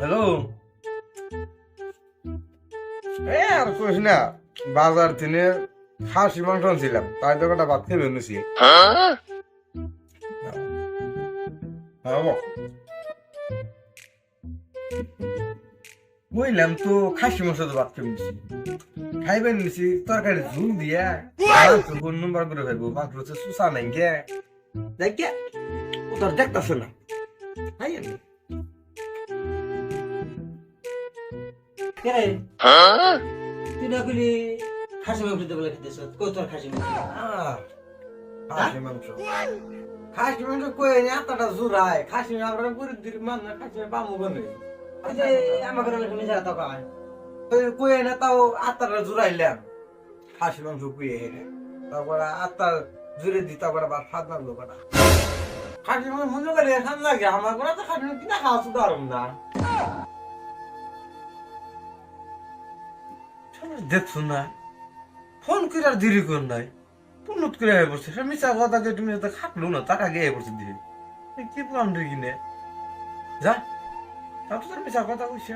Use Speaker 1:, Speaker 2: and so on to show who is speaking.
Speaker 1: Hello, আর কইস না, বাজার থেকে খাসি মাংস আনছিলাম, তাই তো কটা ভাত খেয়ে এনেছি। বুঝলাম তো, খাসি মাংস তো ভাত খেয়ে নিছি, খাইবেন নিছি তরকারি ঝুল দিয়া মাংস কোন নম্বর করে খাইবো, মাংস হচ্ছে সুসা নাই গে যাই গে, ও তোর দেখতেছে না। খাই আমি
Speaker 2: কেরে তুই না কইলি খাসি মাংস দেবলে খেতেছ কই তোর খাসি মাংস
Speaker 1: খাসি মাংস, খাসি মাংস কই নি এতটা জুরাই, খাসি আমরা পুরি দির মান না, খাসি পামু গনে
Speaker 2: ওই যে আমার ঘরে তুমি যারা তো কয়
Speaker 1: কই না, তাও আত্মাটা জুরাইলাম। খাসি মাংস কুয়ে হেরে তারপরে আত্মা জুড়ে দি, তারপরে আবার ফাঁদ মারলো কটা খাসি মাংস মনে করে খান লাগে আমার করে, তো খাসি মাংস কিনা খাওয়া শুধু আরম না। দেখছো না, ফোন করে আর দেরি কর নাই, পুনত করে হয়ে পড়ছে, সে মিশা কথা যে তুমি তো খাটলো না, টাকা গিয়ে পড়ছে দিয়ে কি প্ল্যান রে কিনে যা, তারপর মিশা কথা কইছে।